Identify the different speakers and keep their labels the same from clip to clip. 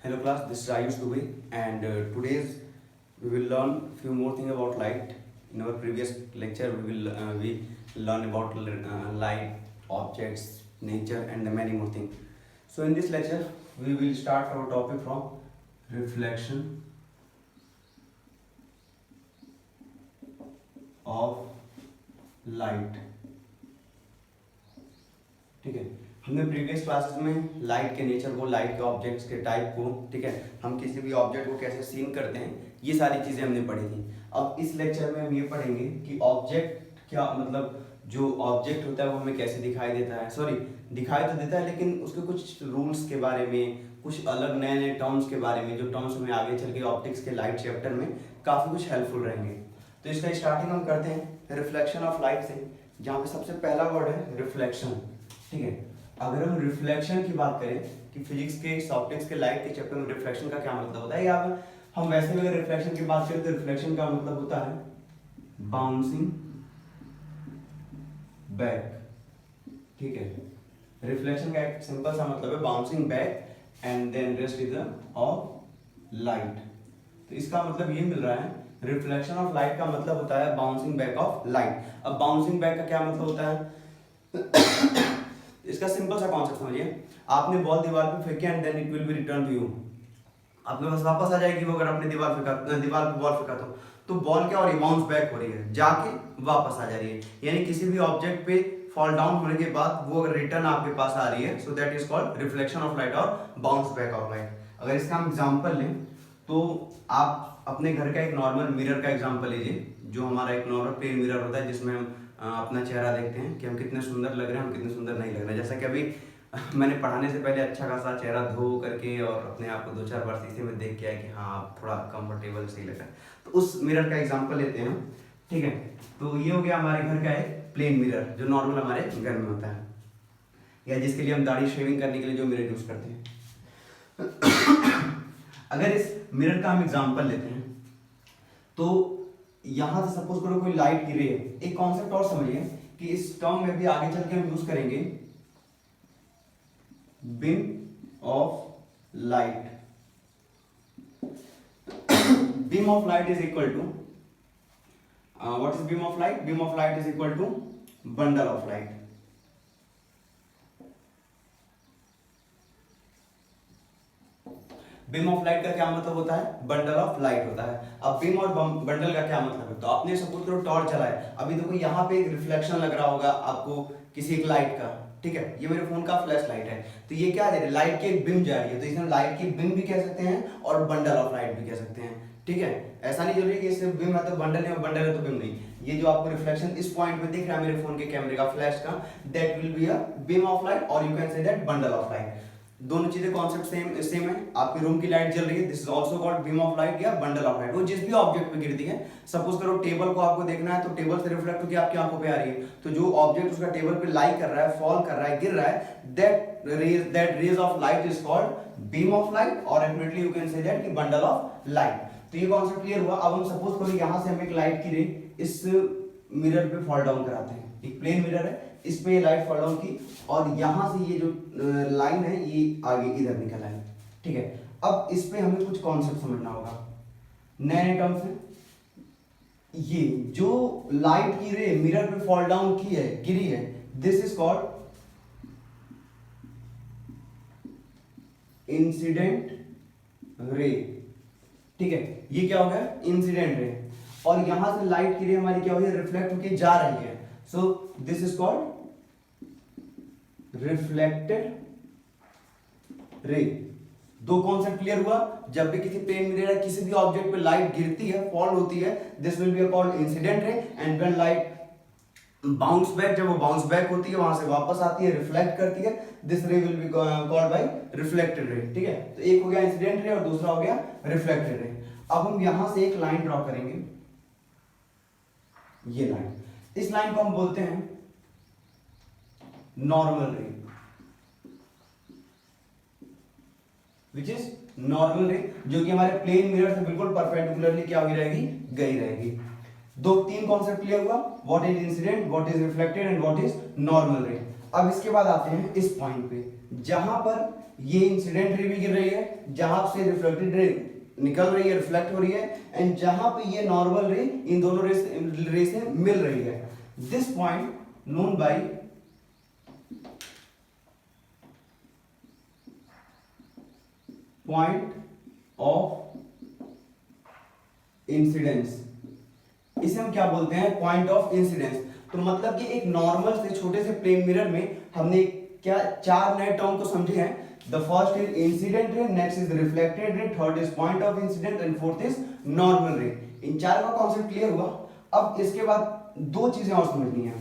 Speaker 1: Hello class, this is Ayush Dubey and today's we will learn few more things about light. In our previous lecture we learn about light, objects, nature and many more things. So in this lecture we will start our topic from reflection of light. ठीक है, हमने previous classes में light के nature को, light के objects के type को, ठीक है, हम किसी भी ऑब्जेक्ट को कैसे सीन करते हैं, ये सारी चीज़ें हमने पढ़ी थी। अब इस लेक्चर में हम ये पढ़ेंगे कि ऑब्जेक्ट क्या मतलब, जो ऑब्जेक्ट होता है वो हमें कैसे दिखाई देता है, सॉरी दिखाई तो देता है लेकिन उसके कुछ रूल्स के बारे में, कुछ अलग नए नए टर्म्स के बारे में, जो टर्म्स हमें आगे चल के ऑप्टिक्स के लाइट चैप्टर में काफ़ी कुछ हेल्पफुल रहेंगे। तो इसका स्टार्टिंग हम करते हैं रिफ्लेक्शन ऑफ लाइट से, जहाँ पे सबसे पहला वर्ड है रिफ्लेक्शन। ठीक है, अगर हम रिफ्लेक्शन की बात करें कि फिजिक्स के, ऑप्टिक्स के, लाइट के चैप्टर में रिफ्लेक्शन का क्या मतलब होता है, या हम वैसे भी अगर रिफ्लेक्शन की बात करें तो रिफ्लेक्शन का मतलब होता है बाउंसिंग बैक। ठीक है, रिफ्लेक्शन का एक सिंपल सा मतलब है bouncing back and then rest is of light. तो इसका मतलब ये मिल रहा है, रिफ्लेक्शन ऑफ लाइट का मतलब होता है बाउंसिंग बैक ऑफ लाइट। अब बाउंसिंग बैक का क्या मतलब होता है इसका सिंपल सा कॉन्सेप्ट समझिए। आपने बॉल दीवार पे फेंकी and then it will be return to you, आपके पास वापस आ जाएगी वो। अगर आपने दीवार पे बॉल फेंका तो बॉल क्या हो रही है, बाउंस बैक हो रही है, जाके वापस आ जा रही है। यानी किसी भी ऑब्जेक्ट पे फॉल डाउन होने के बाद वो रिटर्न आपके पास आ रही है, so that is called reflection of light और बाउंस बैक ऑफ लाइट। अगर इसका हम एग्जांपल लें तो आप अपने घर का एक नॉर्मल मिरर का एग्जांपल लीजिए, जो हमारा एक नॉर्मल प्लेन मिरर होता है जिसमें हम अपना चेहरा देखते हैं कि हम कितने सुंदर लग रहे हैं, हम कितने सुंदर नहीं लग रहे हैं। जैसा कि अभी मैंने पढ़ाने से पहले अच्छा खासा चेहरा धो करके और अपने आप को 2-4 बार शीशे में देख के आया कि हाँ थोड़ा कंफर्टेबल सही लग रहा है, तो उस मिरर का एग्जांपल लेते हैं। ठीक है, तो ये हो गया हमारे घर का एक प्लेन मिरर जो नॉर्मल हमारे घर में होता है, या जिसके लिए हम दाढ़ी शेविंग करने के लिए जो मिरर यूज करते हैं। अगर इस मिरर का हम एग्जांपल लेते हैं तो यहां से सपोज करो कोई लाइट गिरी है। एक कॉन्सेप्ट और समझिए कि इस टर्म में भी आगे चल के हम यूज करेंगे beam of light. Beam of light is equal to what is beam of light? Beam of light is equal to bundle of light. Beam of light का क्या मतलब होता है? बंडल ऑफ लाइट होता है। अब बीम और बंडल का क्या मतलब है? तो आपने सपोज करो टॉर्च जलाया, अभी देखो यहाँ पे एक रिफ्लेक्शन लग रहा होगा आपको किसी एक लाइट का। ठीक है, ये मेरे फोन का फ्लैश लाइट है, तो ये क्या दे रही है? लाइट की एक बीम जा रही है, तो इसे लाइट की बीम भी कह सकते हैं और बंडल ऑफ लाइट भी कह सकते हैं। ठीक है, ऐसा नहीं जरूरी कि सिर्फ बीम है तो बंडल है, बंडल है तो बीम नहीं। ये जो आपको रिफ्लेक्शन इस पॉइंट पे दिख रहा है मेरे फोन के कैमरे का, फ्लैश का, that will be a beam of light और you can say that bundle of light. दोनों चीजें कॉन्सेप्ट सेम है। आपके रूम की लाइट जल रही है, this is also called beam of light या बंडल ऑफ लाइट। वो जिस भी ऑब्जेक्ट पे गिरती है, सपोज करो टेबल को आपको देखना है तो टेबल से रिफ्लेक्ट होकर आपकी आंखों पे आ रही है, तो जो ऑब्जेक्ट उसका टेबल पे लाई कर रहा है, फॉल कर रहा है, गिर रहा है, that rays of light is called beam of light और definitely you can say that कि बंडल ऑफ लाइट। तो ये कॉन्सेप्ट क्लियर हुआ। अब हम सपोज करो यहां से हम एक लाइट की रे इस मिरर पे फॉल डाउन कराते हैं, एक प्लेन मिरर है, इस पे लाइट फॉल डाउन की और यहां से ये जो लाइन है ये आगे इधर निकल आई। ठीक है, अब इस पे हमें कुछ कॉन्सेप्ट समझना होगा, नए नए टर्म्स हैं। ये जो लाइट की रे मिरर पे फॉल डाउन की है, गिरी है, this is called incident ray. ठीक है, ये क्या हो गया? Incident ray. और यहां से लाइट की रे हमारी क्या हो रही है? रिफ्लेक्ट होके जा रही है, so this is called reflected ray. दो कॉन्सेप्ट क्लियर हुआ। जब भी किसी प्लेन मिरर या किसी भी ऑब्जेक्ट पे लाइट गिरती है, फॉल होती है, this will be called incident ray. And when light bounce back, जब वो बाउंस बैक होती है, वहां से वापस आती है, रिफ्लेक्ट करती है, दिस रे will be called by reflected ray. ठीक है, तो एक हो गया इंसिडेंट रे और दूसरा हो गया रिफ्लेक्टेड रे। अब हम यहां से एक लाइन ड्रॉ करेंगे, ये लाइन, इस लाइन को हम बोलते हैं नॉर्मल रे, विच इज नॉर्मल रे, जो कि हमारे प्लेन मिरर से बिल्कुल परपेंडिकुलरली क्या होगी रहेगी? गई रहेगी। दो तीन कॉन्सेप्ट क्लियर हुआ, what is incident, what is reflected and what is normal रे। अब इसके बाद आते हैं इस पॉइंट पे, जहां पर ये इंसिडेंट रे भी गिर रही है, जहां से रिफ्लेक्टेड रे निकल रही है, रिफ्लेक्ट हो रही है, एंड जहां पे ये नॉर्मल रे इन दोनों रे से मिल रही है। This point known by point of incidence, इसे हम क्या बोलते हैं, पॉइंट ऑफ इंसिडेंस। तो मतलब कि एक नॉर्मल से छोटे से प्लेन मिरर में हमने क्या चार नए टर्म को समझे हैं। The first is incident ray, next is reflected ray, third is point of incident and fourth is normal रे। इन चार का कॉन्सेप्ट क्लियर हुआ। अब इसके बाद दो चीजें और समझनी है,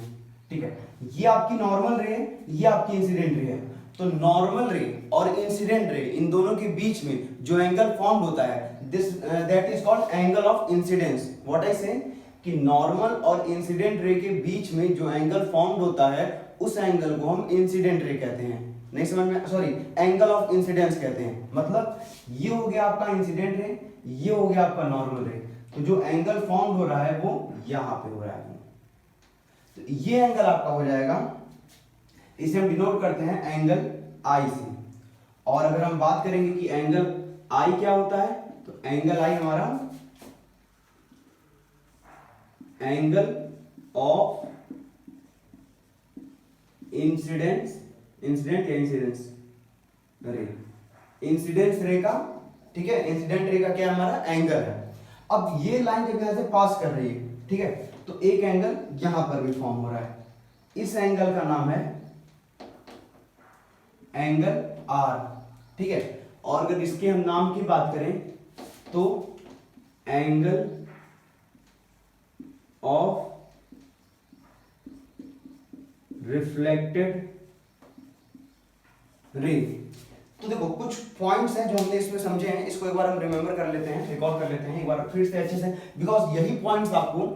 Speaker 1: ठीक है। ये आपकी नॉर्मल रे है, ये आपकी इंसिडेंट रे है। तो नॉर्मल रे और इंसिडेंट रे इन दोनों के बीच में जो एंगल फॉर्म होता है, this that is called angle of incidence. What I से कि नॉर्मल और इंसिडेंट रे के बीच में जो एंगल फॉर्म होता है उस एंगल को हम इंसिडेंट रे कहते हैं। नहीं समझ में, सॉरी, एंगल ऑफ इंसिडेंस कहते हैं। मतलब ये हो गया आपका इंसिडेंट रे, ये हो गया आपका नॉर्मल रे। तो जो एंगल फॉर्म हो रहा है वो यहां पे हो रहा है। तो ये एंगल आपका हो जाएगा, इसे हम डिनोट करते हैं एंगल आई से। और अगर हम बात करेंगे कि एंगल आई क्या होता है, तो एंगल आई हमारा एंगल ऑफ इंसिडेंस, इंसिडेंट या इंसिडेंस रे, इंसिडेंस रे का, ठीक है, इंसिडेंट रे का क्या हमारा एंगल है। अब ये लाइन जब यहां से पास कर रही है, ठीक है, तो एक एंगल यहां पर भी फॉर्म हो रहा है। इस एंगल का नाम है एंगल आर, ठीक है। और अगर इसके हम नाम की बात करें तो एंगल ऑफ रिफ्लेक्टेड रे। तो देखो कुछ पॉइंट्स हैं जो हमने इसमें समझे हैं, इसको एक बार हम रिमेंबर कर लेते हैं, रिकॉल कर लेते हैं एक बार फिर से अच्छे से, बिकॉज यही पॉइंट्स आपको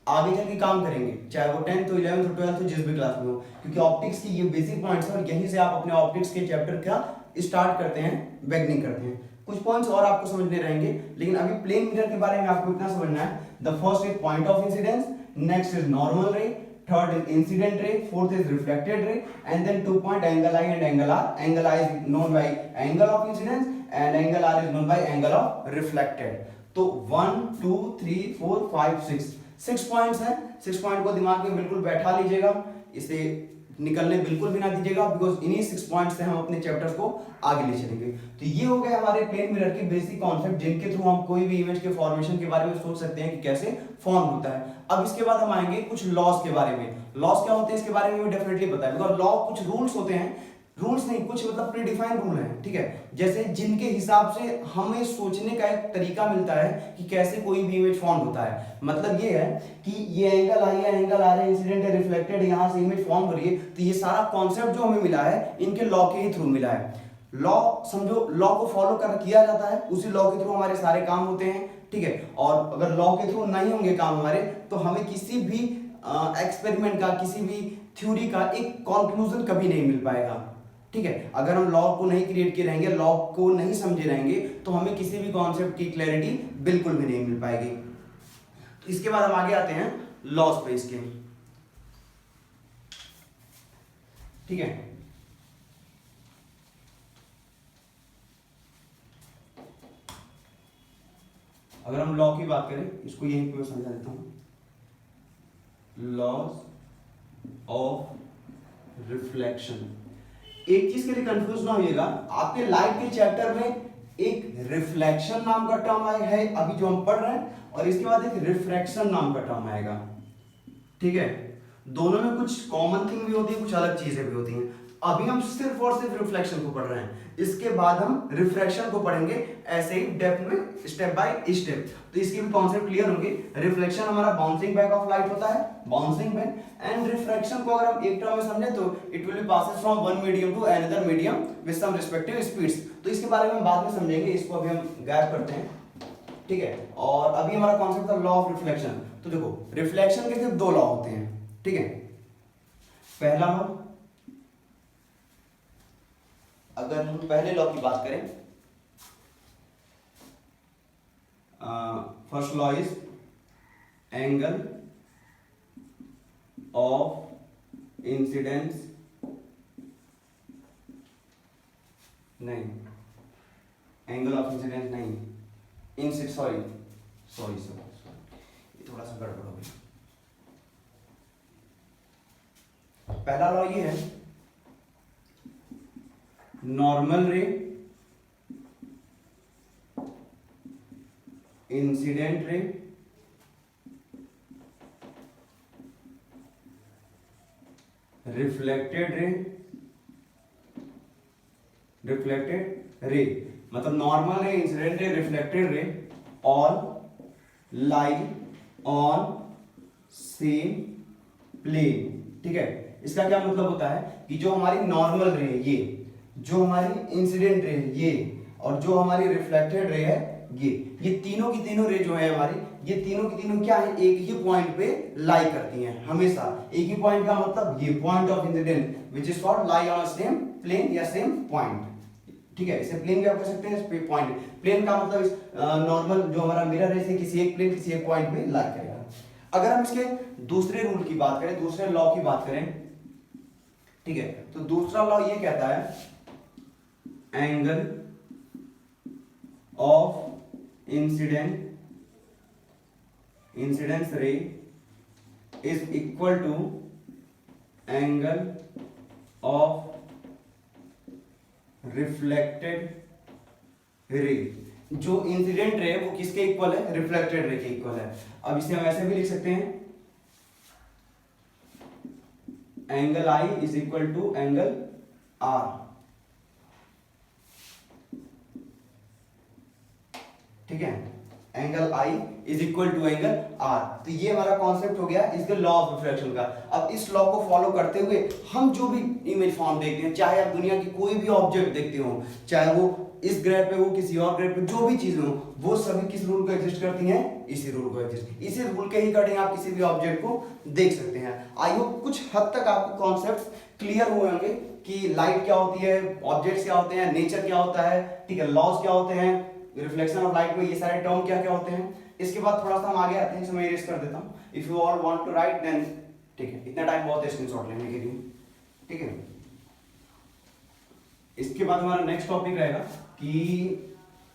Speaker 1: आगे चल के काम करेंगे, चाहे वो 10th हो, 11th हो, 12th हो, जिस भी क्लास में हो, क्योंकि ऑप्टिक्स की ये बेसिक पॉइंट्स हैं और यहीं से आप अपने ऑप्टिक्स के चैप्टर का स्टार्ट करते हैं, बिगनिंग करते हैं। कुछ पॉइंट्स और आपको समझने रहेंगे, लेकिन अभी प्लेन मिरर के बारे में आपको इतना समझना है, the first is point of incidence, next is normal रे, third is incident ray, fourth is reflected ray, and then 2 point angle I and angle R. Angle I is known by angle of incidence and angle R is known by angle of reflected. तो 1 2 3 4 5 6 points हैं। 6 point को दिमाग में बिल्कुल बैठा लीजिएगा, इसे निकलने बिल्कुल भी ना दीजिएगा, बिकॉज इन्हीं 6 पॉइंट्स से हम अपने चैप्टर्स को आगे ले चलेंगे। तो ये हो गए हमारे प्लेन मिरर के बेसिक कॉन्सेप्ट, जिनके थ्रू हम कोई भी इमेज के फॉर्मेशन के बारे में सोच सकते हैं कि कैसे फॉर्म होता है। अब इसके बाद हम आएंगे कुछ लॉस के बारे में। लॉस क्या होते हैं इसके बारे में भी डेफिनेटली पता है, बिकॉज लॉ कुछ रूल्स होते हैं, रूल्स नहीं, कुछ मतलब प्रीडिफाइंड रूल हैं, ठीक है, जैसे जिनके हिसाब से हमें सोचने का एक तरीका मिलता है कि कैसे कोई भी इमेज फॉर्म होता है। मतलब ये है कि ये एंगल आई है, एंगल आ रहा है, इंसिडेंट है, रिफ्लेक्टेड, यहां से इमेज फॉर्म हो रही है, तो ये सारा कॉन्सेप्ट जो हमें मिला है इनके लॉ के ही थ्रू मिला है। लॉ समझो, लॉ को फॉलो कर किया जाता है, उसी लॉ के थ्रू हमारे सारे काम होते हैं, ठीक है। और अगर लॉ के थ्रू नहीं होंगे काम हमारे, तो हमें किसी भी एक्सपेरिमेंट का, किसी भी थ्योरी का एक कंक्लूजन कभी नहीं मिल पाएगा, ठीक है। अगर हम लॉ को नहीं क्रिएट किए रहेंगे, लॉ को नहीं समझे रहेंगे, तो हमें किसी भी कॉन्सेप्ट की क्लैरिटी बिल्कुल भी नहीं मिल पाएगी। तो इसके बाद हम आगे आते हैं लॉस पे इसके, ठीक है। अगर हम लॉ की बात करें, इसको यहीं पे समझा देता हूं, लॉस ऑफ रिफ्लेक्शन। एक चीज के लिए कंफ्यूज ना होइएगा, आपके लाइट के चैप्टर में एक रिफ्लेक्शन नाम का टर्म है अभी जो हम पढ़ रहे हैं, और इसके बाद एक रिफ्रैक्शन नाम का टर्म आएगा, ठीक है। दोनों में कुछ कॉमन थिंग भी होती है, कुछ अलग चीजें भी होती हैं। अभी हम सिर्फ और सिर्फ रिफ्लेक्शन को पढ़ रहे हैं, इसके बाद हम रिफ्रैक्शन को पढ़ेंगे, ऐसे ही डेप्थ में स्टेप बाय स्टेप, तो इसके भी कॉन्सेप्ट क्लियर होंगे। रिफ्लेक्शन हमारा बाउंसिंग बैक ऑफ लाइट होता है, बाउंसिंग बैक, एंड रिफ्रैक्शन को अगर हम एक टर्म में समझे तो it will be passes from one medium to another medium with some respective speeds. तो इसके बारे में हम बाद में समझेंगे, इसको अभी हम गैप करते हैं, ठीक है। और अभी हमारा कॉन्सेप्ट था लॉ ऑफ रिफ्लेक्शन। तो देखो, रिफ्लेक्शन के सिर्फ दो लॉ होते हैं, ठीक है। पहला लॉ, अगर हम पहले लॉ की बात करें, first law is angle of incidence नहीं, एंगल ऑफ इंसिडेंस नहीं, सॉरी सॉरी सॉरी, ये थोड़ा सा गड़बड़ हो गया। पहला लॉ ये है, normal ray incident ray reflected रे, मतलब नॉर्मल रे, incident ray, reflected ray all lie on same plane. ठीक है, इसका क्या मतलब होता है कि जो हमारी नॉर्मल रे है ये, जो हमारी इंसिडेंट रे है ये, और जो हमारी रिफ्लेक्टेड रे है ये तीनों की तीनों रे जो है हमारी, ये तीनों की तीनों क्या है, एक ही पॉइंट पे लाई करती हैं हमेशा। एक ही पॉइंट का मतलब ये point of incidence which is called lie on same plane या सेम पॉइंट। ठीक है, इसे प्लेन क्या कह सकते हैं, पॉइंट। प्लेन का मतलब नॉर्मल जो हमारा मिरर है, इसे किसी एक प्लेन किसी एक पॉइंट पे लाई करेगा। अगर हम इसके दूसरे रूल की बात करें, दूसरे लॉ की बात करें, ठीक है, तो दूसरा लॉ ये कहता है angle of incidence ray is equal to angle of reflected ray. जो इंसिडेंट रे वो किसके इक्वल है, रिफ्लेक्टेड रे के इक्वल है। अब इसे हम ऐसे भी लिख सकते हैं, angle I is equal to angle R. ठीक है, angle I is equal to angle R. तो ये हमारा कॉन्सेप्ट हो गया इसके लॉ ऑफ रिफ्लेक्शन का। अब इस लॉ को फॉलो करते हुए हम जो भी इमेज फॉर्म देखते हैं, चाहे आप दुनिया की कोई भी ऑब्जेक्ट देखते हो, चाहे वो इस ग्रह पे हो, किसी और ग्रह पे, जो भी चीज हो, वो सभी किस रूल को एग्जिस्ट करती हैं, इसी रूल को एग्जिस्ट। इसी रूल के ही अकॉर्डिंग आप किसी भी ऑब्जेक्ट को देख सकते हैं। आई होप कुछ हद तक आपको कॉन्सेप्ट क्लियर हुए होंगे कि लाइट क्या होती है, ऑब्जेक्ट्स क्या होते हैं, नेचर क्या होता है, ठीक है, लॉज क्या होते हैं, रिफ्लेक्शन ऑफ लाइट में ये सारे टर्म क्या क्या होते हैं। इसके बाद थोड़ा सा हम आगे आते हैं, इसे मैं इरेज कर देता हूं। If you all want to write then, ठीक है, इतना टाइम बहुत है स्क्रीनशॉट लेने के लिए। ठीक है, इसके बाद हमारा नेक्स्ट टॉपिक रहेगा कि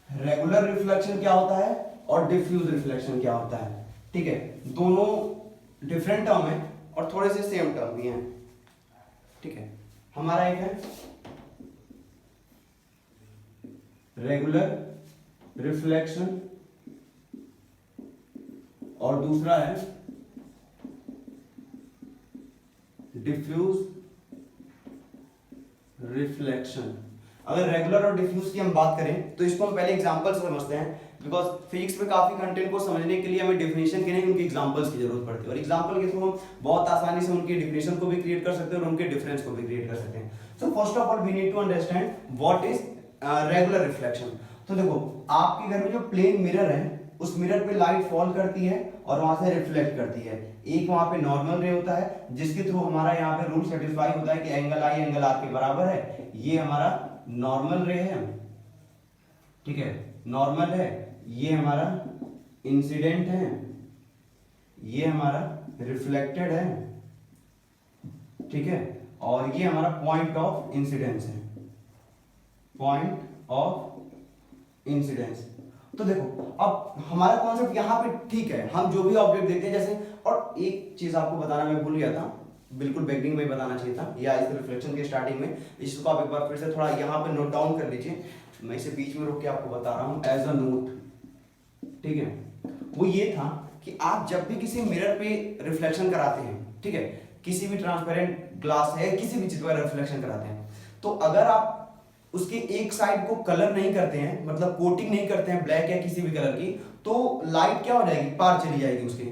Speaker 1: रेगुलर रिफ्लेक्शन क्या होता है और डिफ्यूज रिफ्लेक्शन क्या होता है। ठीक है, दोनों डिफरेंट टर्म है और थोड़े से सेम टर्म भी हैं। ठीक है, हमारा एक है रेगुलर रिफ्लेक्शन और दूसरा है डिफ्यूज रिफ्लेक्शन। अगर रेगुलर और डिफ्यूज की हम बात करें तो इसको हम पहले एग्जांपल से समझते हैं, बिकॉज फिजिक्स में काफी कंटेंट को समझने के लिए हमें डेफिनेशन की नहीं, उनकी एग्जांपल्स की जरूरत पड़ती है, और एग्जांपल के थ्रू हम बहुत आसानी से उनकी डेफिनेशन को भी क्रिएट कर सकते हैं और उनके डिफरेंस को भी क्रिएट कर सकते हैं। So first of all we need to understand what is regular reflection. तो देखो, आपके घर में जो प्लेन मिरर है, उस मिरर पे लाइट फॉल करती है और वहां से रिफ्लेक्ट करती है। एक वहां पे नॉर्मल रे होता है जिसके थ्रू हमारा यहाँ पे रूल सेटिस्फाई होता है कि एंगल आई एंगल आर के बराबर है। ये हमारा नॉर्मल रे है, ठीक है, नॉर्मल है। ये हमारा इंसिडेंट है, ये हमारा रिफ्लेक्टेड है, ठीक है, और ये हमारा पॉइंट ऑफ इंसिडेंस है, पॉइंट ऑफ इंसिडेंस। तो देखो, अब हमारा कॉन्सेप्ट यहाँ पे ठीक है, हम जो भी ऑब्जेक्ट देखते हैं जैसे, और एक चीज आपको बताना मैं भूल गया था, बिल्कुल बिगनिंग में बताना चाहिए था, या इस रिफ्लेक्शन के स्टार्टिंग में, इसको आप एक बार फिर से थोड़ा यहाँ पे नोट डाउन कर लीजिए। मैं इसे बीच में रोक के आपको बता रहा हूँ एज अ नोट, ठीक है। वो ये था कि आप जब भी किसी मिरर पे रिफ्लेक्शन कराते हैं, ठीक है, किसी भी ट्रांसपेरेंट ग्लास है, किसी भी चीज पर रिफ्लेक्शन कराते हैं, तो अगर आप उसके एक साइड को कलर नहीं करते हैं, मतलब कोटिंग नहीं करते हैं ब्लैक या किसी भी कलर की, तो लाइट क्या हो जाएगी, पार चली जाएगी उसके।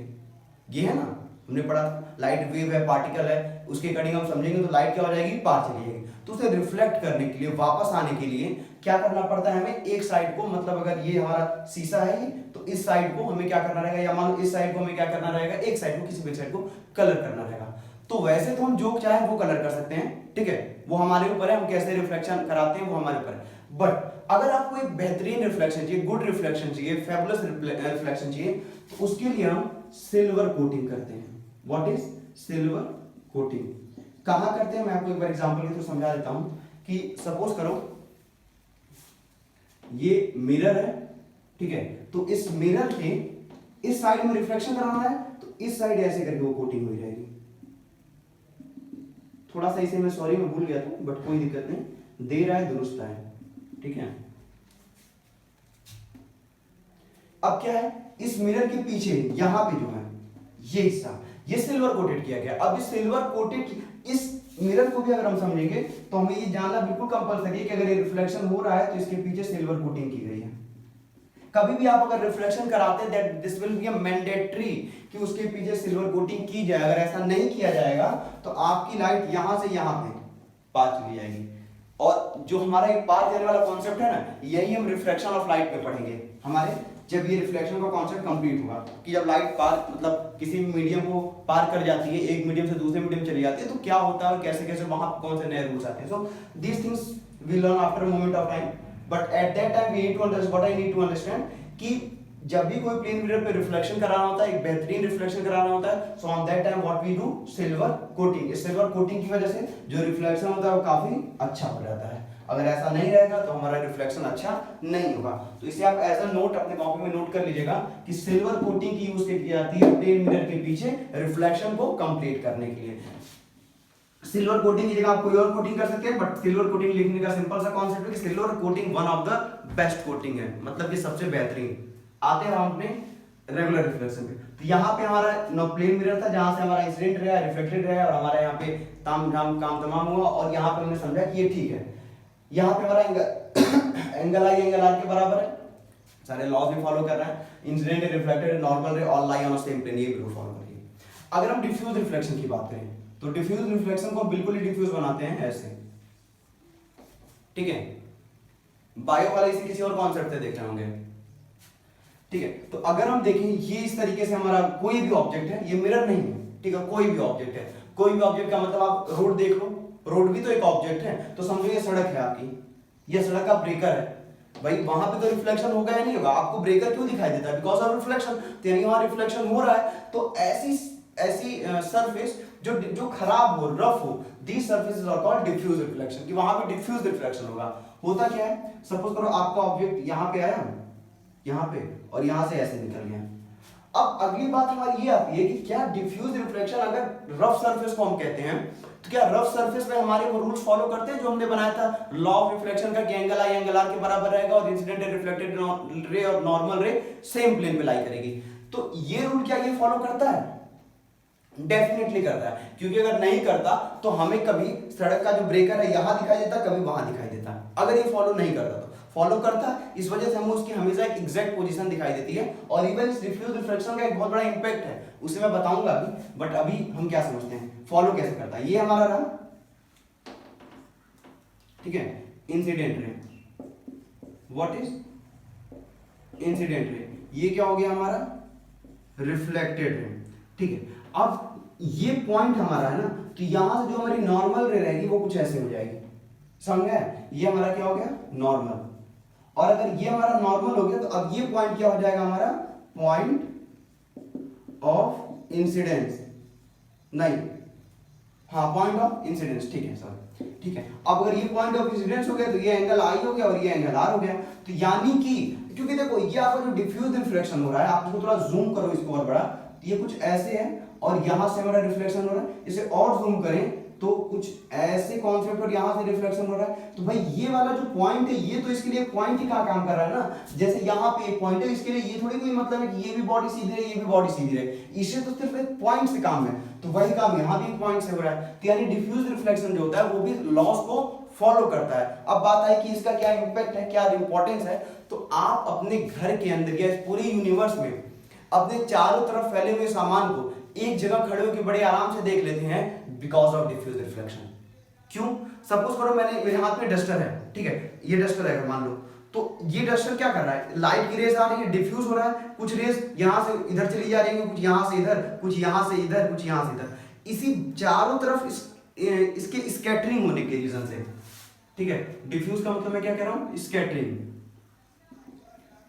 Speaker 1: ये है ना, हमने पढ़ा लाइट वेव है, पार्टिकल है, उसके अकॉर्डिंग हम समझेंगे तो लाइट क्या हो जाएगी, पार चली जाएगी। तो उसे रिफ्लेक्ट करने के लिए, वापस आने के लिए क्या करना पड़ता है हमें, एक साइड को, मतलब अगर ये हमारा शीशा है तो इस साइड को हमें क्या करना रहेगा, या मान लो इस साइड को हमें क्या करना रहेगा, एक साइड को, किसी भी साइड को कलर करना रहेगा। तो वैसे तो हम जो चाहे वो कलर कर सकते हैं, ठीक है, वो हमारे ऊपर है, हम कैसे रिफ्लेक्शन कराते हैं वो हमारे ऊपर है। बट अगर आपको एक बेहतरीन रिफ्लेक्शन चाहिए, गुड रिफ्लेक्शन चाहिए, फैबुलस रिफ्लेक्शन चाहिए, तो उसके लिए हम सिल्वर कोटिंग करते हैं। What is silver coating? कहां करते हैं मैं आपको एक बार एग्जांपल के थ्रू समझा देता हूं कि सपोज करो ये मिरर है, ठीक है, तो इस मिरर के इस साइड में रिफ्लेक्शन कराना है, तो इस साइड ऐसे करके वो कोटिंग हो जाएगी। थोड़ा सा इसे मैं सॉरी मैं भूल गया था, बट कोई दिक्कत नहीं, दे रहा है दुरुस्त है, ठीक है। अब क्या है, इस मिरर के पीछे यहां पे जो है ये हिस्सा, ये सिल्वर कोटेड किया गया। अब इस सिल्वर कोटेड इस मिरर को भी अगर हम समझेंगे तो हमें ये जानना बिल्कुल कंपलसरी है कि अगर ये रिफ्लेक्शन हो रहा है तो इसके पीछे सिल्वर कोटिंग की गई है। कभी भी आप अगर रिफ्लेक्शन कराते हैं that this will be a mandatory कि उसके पीछे सिल्वर कोटिंग की जाए। अगर ऐसा नहीं किया जाएगा तो आपकी लाइट यहां से यहां पे पार चली जाएगी। और जो हमारा एक पार जाने वाला कॉन्सेप्ट है ना, यही हम रिफ्लेक्शन ऑफ लाइट पे पढ़ेंगे हमारे, जब ये रिफ्लेक्शन का कॉन्सेप्ट कंप्लीट होगा कि जब लाइट पार मतलब किसी मीडियम को पार कर जाती है, एक मीडियम से दूसरे मीडियम चली जाती है, तो क्या होता है और कैसे कैसे वहां कौन से नए रूल्स आते हैं। So these things we learn after a moment of time, but at that time we need to understand what I need to understand कि जब भी कोई प्लेन मिरर पे रिफ्लेक्शन कराना होता है, एक बेहतरीन रिफ्लेक्शन कराना होता है, so on that time what we do, silver coating. इस सिल्वर कोटिंग की वजह से जो रिफ्लेक्शन होता है वो काफी अच्छा हो जाता है। अगर ऐसा नहीं रहेगा तो हमारा रिफ्लेक्शन अच्छा नहीं होगा। तो इसे आप एज अ नोट अपने कॉपी में नोट कर लीजिएगा कि सिल्वर कोटिंग की यूज की जाती है प्लेन मिरर के पीछे रिफ्लेक्शन को कंप्लीट करने के लिए। सिल्वर कोटिंग की जगह आप कोई और कोटिंग कर सकते हैं, बट सिल्वर कोटिंग लिखने का सिंपल सा कॉन्सेप्ट है कि silver coating one of the best coating है, मतलब ये सबसे बेहतरीन। आते हैं हम अपने रेगुलर रिफ्लेक्शन पे। तो यहाँ पे हमारा प्लेन मिरर था जहां से हमारा इंसिडेंट रहा, रिफ्लेक्टेड रहा और हमारा यहाँ पे काम तमाम हुआ, और यहाँ पे हमने समझा कि ये ठीक है। यहाँ पे हमारा एंगल आई एंगल आर के बराबर है, सारे लॉज भी फॉलो कर रहे हैं, incident reflected normal ray all lie on same plane, ये भी फॉलो करिए। अगर हम डिफ्यूज रिफ्लेक्शन की बात करें तो डिफ्यूज रिफ्लेक्शन को बिल्कुल ही डिफ्यूज बनाते हैं ऐसे, ठीक है। बायो वाले इसे किसी और कॉन्सेप्ट से देख रहे होंगे, ठीक है। तो अगर हम देखें ये इस तरीके से हमारा कोई भी ऑब्जेक्ट है, ये मिरर नहीं है, ठीक है, कोई भी ऑब्जेक्ट है, कोई भी ऑब्जेक्ट का मतलब आप रोड देख लो, रोड भी तो एक ऑब्जेक्ट है, तो समझो ये सड़क है आपकी, ये सड़क का ब्रेकर है, भाई वहां पे तो रिफ्लेक्शन होगा या नहीं होगा, आपको ब्रेकर क्यों दिखाई देता है, बिकॉज ऑफ रिफ्लेक्शन, तो यानी वहां रिफ्लेक्शन हो रहा है। तो ऐसी सरफेस जो खराब हो, रफ हो, these surfaces are called diffuse reflection, कि वहां पे डिफ्यूज रिफ्लेक्शन होगा। होता क्या है, सपोज करो आपका ऑब्जेक्ट यहां पे आया, यहां पे, और यहां से ऐसे निकल गया। अब अगली बात हमारी ये आती है कि क्या डिफ्यूज रिफ्लेक्शन अगर रफ सरफेस को हम कहते हैं, तो क्या रफ सरफेस पे हमारे वो रूल्स फॉलो करते हैं जो हमने बनाया था लॉ ऑफ रिफ्लेक्शन का, कि एंगल आई एंगल आर के बराबर रहेगा और इंसिडेंट रिफ्लेक्टेड रे और नॉर्मल रे सेम प्लेन पे लाई करेगी। तो ये रूल क्या ये फॉलो करता है? डेफिनेटली करता है, क्योंकि अगर नहीं करता तो हमें कभी सड़क का जो ब्रेकर है यहां दिखाई देता, कभी वहां दिखाई देता। अगर ये फॉलो नहीं करता तो फॉलो करता, इस वजह से हमें उसकी हमेशा एक एग्जैक्ट पोजीशन दिखाई देती है। और इवन इस डिफ्यूज रिफ्लेक्शन का एक बहुत बड़ा इंपैक्ट है, उसे मैं बताऊंगा अभी, बट अभी हम क्या समझते हैं फॉलो कैसे करता है। ये हमारा रहा, ठीक है, incident ray. What is incident ray? ये क्या हो गया हमारा रिफ्लेक्टेड रे, ठीक है। अब ये पॉइंट हमारा है ना, तो यहां से जो हमारी नॉर्मल रे रहेगी वो कुछ ऐसे हो जाएगी, समझ गए? ये हमारा क्या हो गया नॉर्मल, और अगर ये हमारा नॉर्मल हो गया तो अब ये पॉइंट क्या हो जाएगा हमारा पॉइंट ऑफ इंसिडेंस, नहीं हाँ पॉइंट ऑफ इंसिडेंस, ठीक है सर, ठीक है। अब अगर ये पॉइंट ऑफ इंसिडेंस हो गया तो ये एंगल आई हो गया और ये एंगल आर हो गया। तो यानी कि क्योंकि देखो ये आपका जो डिफ्यूज रिफ्लेक्शन हो रहा है, आप इसको थोड़ा जूम करो इसको और बड़ा, तो ये कुछ ऐसे है और यहां से हमारा रिफ्लेक्शन हो रहा है, इसे और जूम करें तो कुछ ऐसे कॉन्सेप्ट और यहां से रिफ्लेक्शन हो रहा है। तो भाई ये वाला जो पॉइंट है ये तो इसके लिए पॉइंट ही कहां काम कर रहा है ना, जैसे यहां पे एक पॉइंट है, इसके लिए ये थोड़ी कोई मतलब है कि ये भी बॉडी सीधी है ये भी बॉडी सीधी है, इसे तो सिर्फ एक पॉइंट से काम है। तो वही काम यहां भी एक पॉइंट से हो रहा है, तो यानी डिफ्यूज रिफ्लेक्शन जो होता है वो भी लॉस को फॉलो करता है। अब बात आई कि इसका क्या इंपैक्ट है, क्या इंपॉर्टेंस है। तो आप अपने घर के अंदर या पूरे यूनिवर्स में अपने चारों तरफ फैले हुए सामान को एक जगह खड़े होकर बड़े आराम से देख लेते हैं बिकॉज ऑफ डिफ्यूज रिफ्लेक्शन। क्यों? सपोज करो मेरे हाथ में डस्टर है, ठीक है, ये डस्टर है मान लो, तो ये डस्टर क्या कर रहा है, लाइट की रेज आ रही है, डिफ्यूज हो रहा है, कुछ रेज यहां से इधर चली जा रही है, कुछ यहां से इधर, कुछ यहां से इधर, कुछ यहां से इधर, इसी चारों तरफ इसके स्कैटरिंग होने के रीजन से, ठीक है। डिफ्यूज का मतलब मैं क्या कह रहा हूं, स्कैटरिंग,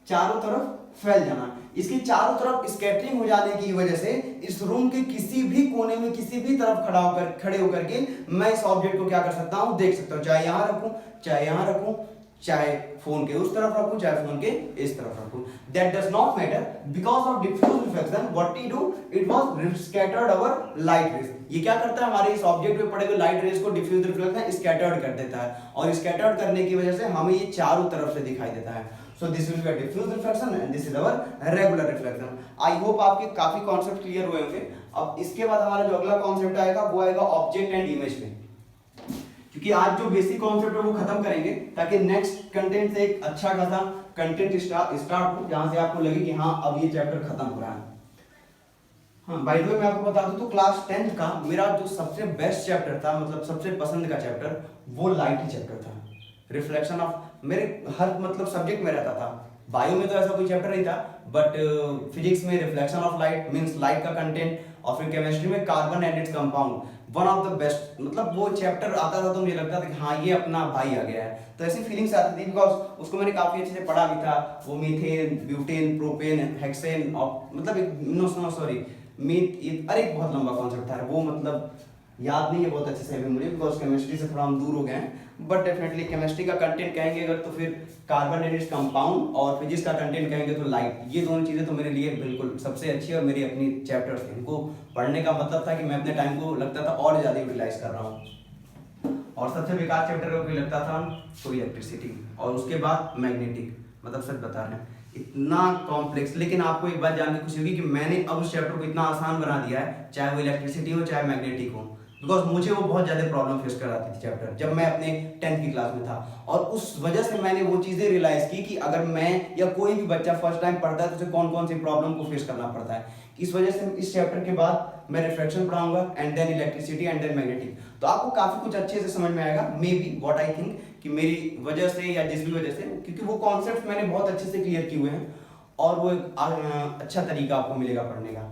Speaker 1: चारों तरफ फैल जाना। इसके चारों तरफ स्कैटरिंग हो जाने की वजह से इस रूम के किसी भी कोने में किसी भी तरफ खड़े होकर के मैं इस ऑब्जेक्ट को क्या कर सकता हूं, देख सकता हूं, चाहे यहां रखूं, चाहे यहां रखूं, चाहे फोन के उस तरफ रखूं चाहे फोन के इस तरफ रखूं, that does not matter because of diffuse reflection what we do it was scattered our light rays. ये क्या करता है, हमारे इस ऑब्जेक्ट पे पड़े हुए लाइट रेज को डिफ्यूज रिफ्लेक्शन स्कैटर्ड कर देता है, और स्कैटर्ड करने की वजह से हमें ये चारों तरफ से दिखाई देता है। So this will be a diffuse reflection and this is our regular reflection. I hope आपके काफी कॉन्सेप्ट क्लियर हुए होंगे। अब इसके बाद हमारा जो अगला कॉन्सेप्ट आएगा वो आएगा ऑब्जेक्ट एंड इमेज में, क्योंकि आज जो बेसिक कॉन्सेप्ट है वो खत्म करेंगे ताकि नेक्स्ट कंटेंट से एक अच्छा खासा कंटेंट स्टार्ट हो, जहां से आपको लगे कि हाँ अब ये चैप्टर खत्म हो रहा है। हाँ बाय द वे मैं आपको बता दूं तो क्लास 10th का मेरा जो सबसे बेस्ट चैप्टर था, मतलब सबसे पसंद का चैप्टर, वो लाइट ही चैप्टर था। रिफ्लेक्शन ऑफ मेरे हर मतलब सब्जेक्ट में रहता था। बायो में तो ऐसा कोई चैप्टर नहीं था, बट फिजिक्स में reflection of light means light का कंटेंट, और फिर केमिस्ट्री में carbon and its compound, one of the best. मतलब वो चैप्टर आता था तो मुझे लगता था कि हाँ ये अपना भाई आ गया है, तो ऐसी फीलिंग्स आती थी बिकॉज उसको मैंने काफी अच्छे से पढ़ा भी था। वो मीथेन, ब्यूटेन, प्रोपेन, हेक्सेन और मतलब नो सॉरी मीथ, अरे एक बहुत लंबा कॉन्सेप्ट था वो, मतलब याद नहीं है बहुत अच्छे से अभी मुझे बिकॉज केमिस्ट्री से थोड़ा हम दूर हो गए हैं, बट डेफिनेटली केमिस्ट्री का कंटेंट कहेंगे अगर तो फिर कार्बन एंड इट्स कंपाउंड, और फिजिक्स का कंटेंट कहेंगे तो लाइट। ये दोनों चीजें तो मेरे लिए बिल्कुल सबसे अच्छी और मेरी अपनी चैप्टर्स थे। इनको पढ़ने का मतलब था कि मैं अपने टाइम को लगता था और ज्यादा यूटिलाइज कर रहा हूँ। और सबसे बेकार चैप्टर को लगता था तो इलेक्ट्रिसिटी, और उसके बाद मैग्नेटिक। मतलब सच बता रहे हैं इतना कॉम्प्लेक्स, लेकिन आपको एक बात जान के खुशी होगी कि मैंने अब उस चैप्टर को इतना आसान बना दिया है, चाहे वो इलेक्ट्रिसिटी हो चाहे मैग्नेटिक हो, बिकॉज मुझे वो बहुत ज्यादा प्रॉब्लम फेस कराती थी चैप्टर जब मैं अपने 10th की क्लास में था। और उस वजह से मैंने वो चीजें रियलाइज की कि अगर मैं या कोई भी बच्चा फर्स्ट टाइम पढ़ता है तो उसे कौन कौन सी प्रॉब्लम को फेस करना पड़ता है। इस वजह से इस चैप्टर के बाद मैं रिफ्लेक्शन पढ़ाऊंगा and then electricity and then magnetic, तो आपको काफी कुछ अच्छे से समझ में आएगा। Maybe what I think कि मेरी वजह से या जिस भी वजह से, क्योंकि वो कॉन्सेप्ट मैंने बहुत अच्छे से क्लियर किए हुए हैं और वो एक अच्छा तरीका आपको मिलेगा पढ़ने का।